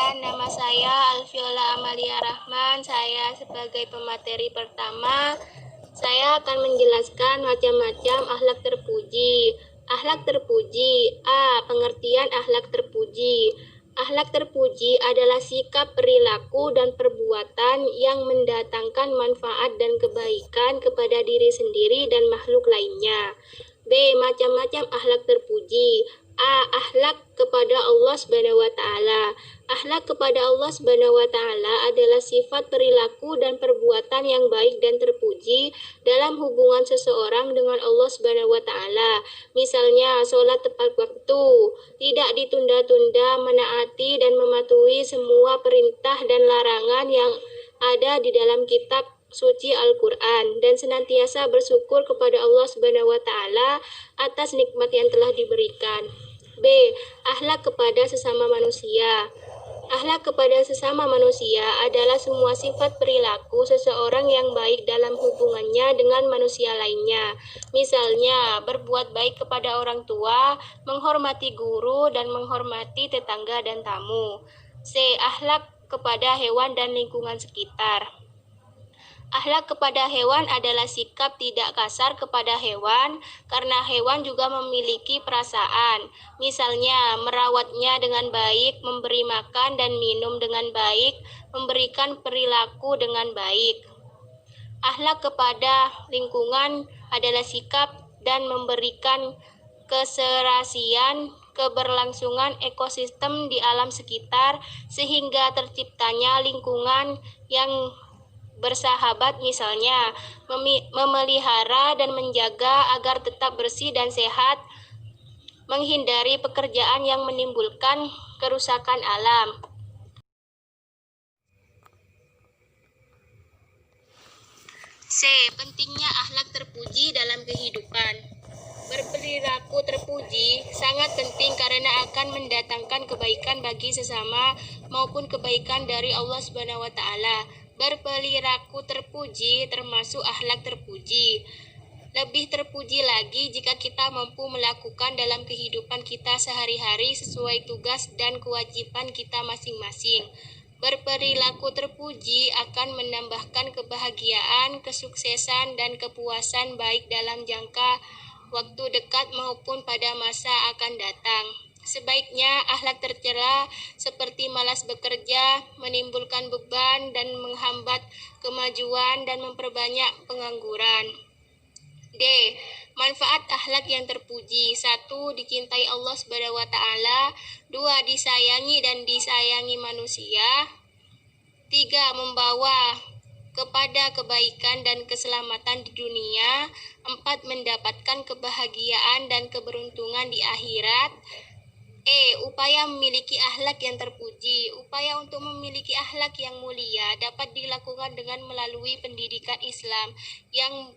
Perkenalkan, nama saya Alfiola Amalia Rahman. Saya sebagai pemateri pertama, saya akan menjelaskan macam-macam akhlak terpuji. Akhlak terpuji. A. Pengertian akhlak terpuji. Akhlak terpuji adalah sikap, perilaku, dan perbuatan yang mendatangkan manfaat dan kebaikan kepada diri sendiri dan makhluk lainnya. B. Macam-macam akhlak terpuji. A. Akhlak kepada Allah Subhanahu wa taala. Akhlak kepada Allah Subhanahu wa taala adalah sifat, perilaku, dan perbuatan yang baik dan terpuji dalam hubungan seseorang dengan Allah Subhanahu wa taala. Misalnya, sholat tepat waktu, tidak ditunda-tunda, menaati dan mematuhi semua perintah dan larangan yang ada di dalam kitab suci Al-Quran, dan senantiasa bersyukur kepada Allah Subhanahu wa taala atas nikmat yang telah diberikan. B. Akhlak kepada sesama manusia. Akhlak kepada sesama manusia adalah semua sifat perilaku seseorang yang baik dalam hubungannya dengan manusia lainnya. Misalnya, berbuat baik kepada orang tua, menghormati guru, dan menghormati tetangga dan tamu. C. Akhlak kepada hewan dan lingkungan sekitar. Akhlak kepada hewan adalah sikap tidak kasar kepada hewan, karena hewan juga memiliki perasaan. Misalnya, merawatnya dengan baik, memberi makan dan minum dengan baik, memberikan perilaku dengan baik. Akhlak kepada lingkungan adalah sikap dan memberikan keserasian, keberlangsungan ekosistem di alam sekitar, sehingga terciptanya lingkungan yang bersahabat, misalnya memelihara dan menjaga agar tetap bersih dan sehat, menghindari pekerjaan yang menimbulkan kerusakan alam. C. Pentingnya akhlak terpuji dalam kehidupan. Berperilaku terpuji sangat penting karena akan mendatangkan kebaikan bagi sesama maupun kebaikan dari Allah Subhanahu wa taala. Berperilaku terpuji termasuk akhlak terpuji. Lebih terpuji lagi jika kita mampu melakukan dalam kehidupan kita sehari-hari sesuai tugas dan kewajiban kita masing-masing. Berperilaku terpuji akan menambahkan kebahagiaan, kesuksesan, dan kepuasan baik dalam jangka waktu dekat maupun pada masa akan datang. Sebaiknya akhlak tercela seperti malas bekerja, menimbulkan beban dan menghambat kemajuan dan memperbanyak pengangguran. D. Manfaat akhlak yang terpuji. 1. Dicintai Allah Subhanahu wa taala. 2. Disayangi dan disayangi manusia. 3. Membawa kepada kebaikan dan keselamatan di dunia. 4. Mendapatkan kebahagiaan dan keberuntungan di akhirat. Upaya memiliki akhlak yang terpuji. Upaya untuk memiliki akhlak yang mulia dapat dilakukan dengan melalui pendidikan Islam yang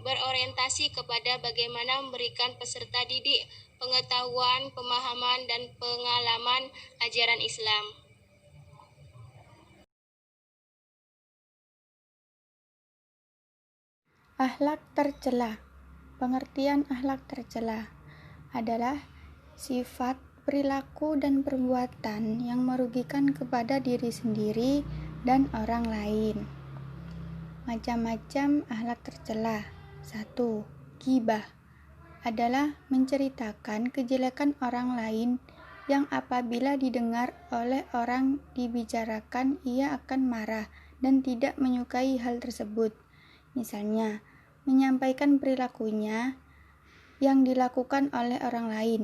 berorientasi kepada bagaimana memberikan peserta didik pengetahuan, pemahaman, dan pengalaman ajaran Islam. Akhlak tercela. Pengertian akhlak tercela adalah sifat, perilaku, dan perbuatan yang merugikan kepada diri sendiri dan orang lain. Macam-macam akhlak tercela. 1. Ghibah adalah menceritakan kejelekan orang lain yang apabila didengar oleh orang dibicarakan ia akan marah dan tidak menyukai hal tersebut. Misalnya, menyampaikan perilakunya yang dilakukan oleh orang lain,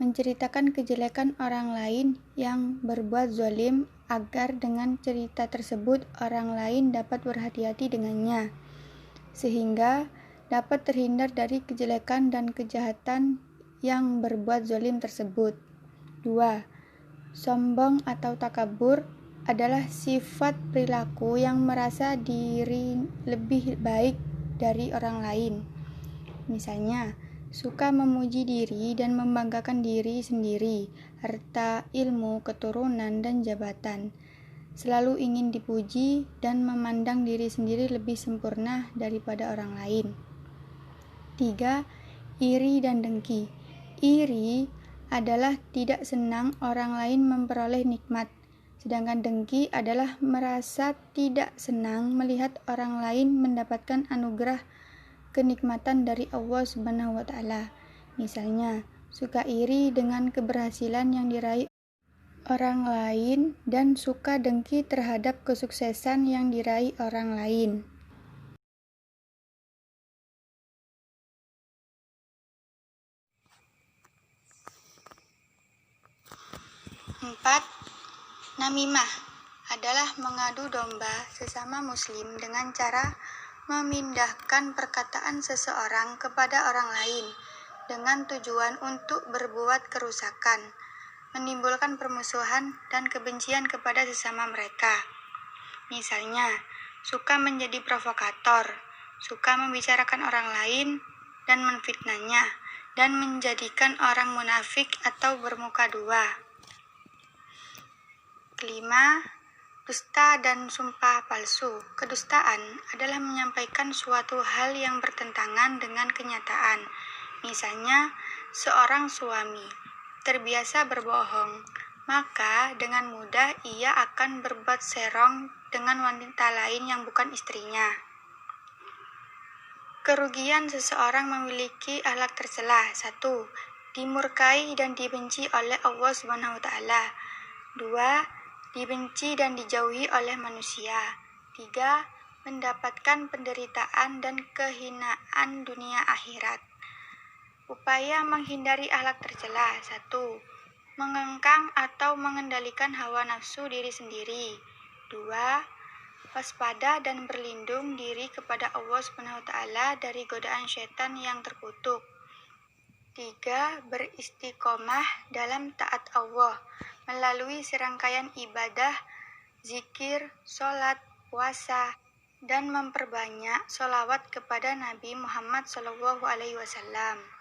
menceritakan kejelekan orang lain yang berbuat zalim agar dengan cerita tersebut orang lain dapat berhati-hati dengannya, sehingga dapat terhindar dari kejelekan dan kejahatan yang berbuat zalim tersebut. 2. Sombong atau takabur adalah sifat perilaku yang merasa diri lebih baik dari orang lain. Misalnya, suka memuji diri dan membanggakan diri sendiri, harta, ilmu, keturunan, dan jabatan. Selalu ingin dipuji dan memandang diri sendiri lebih sempurna daripada orang lain. 3. Iri dan dengki. Iri adalah tidak senang orang lain memperoleh nikmat, Sedangkan dengki adalah merasa tidak senang melihat orang lain mendapatkan anugerah kenikmatan dari Allah Subhanahu wa taala. Misalnya, suka iri dengan keberhasilan yang diraih orang lain dan suka dengki terhadap kesuksesan yang diraih orang lain. 4. Namimah adalah mengadu domba sesama muslim dengan cara memindahkan perkataan seseorang kepada orang lain dengan tujuan untuk berbuat kerusakan, menimbulkan permusuhan dan kebencian kepada sesama mereka. Misalnya, suka menjadi provokator, suka membicarakan orang lain dan menfitnahnya, dan menjadikan orang munafik atau bermuka dua. 5. Dusta dan sumpah palsu. Kedustaan adalah menyampaikan suatu hal yang bertentangan dengan kenyataan. Misalnya, seorang suami terbiasa berbohong, maka dengan mudah ia akan berbuat serong dengan wanita lain yang bukan istrinya. Kerugian seseorang memiliki akhlak tercela. 1. Dimurkai dan dibenci oleh Allah Subhanahu wa taala. 2. Dibenci dan dijauhi oleh manusia. 3. Mendapatkan penderitaan dan kehinaan dunia akhirat. Upaya menghindari akhlak tercela. 1. Mengengkang atau mengendalikan hawa nafsu diri sendiri. 2. Waspada dan berlindung diri kepada Allah Subhanahu wa taala dari godaan syaitan yang terkutuk. 3. Beristiqomah dalam taat Allah melalui serangkaian ibadah, zikir, sholat, puasa, dan memperbanyak sholawat kepada Nabi Muhammad SAW.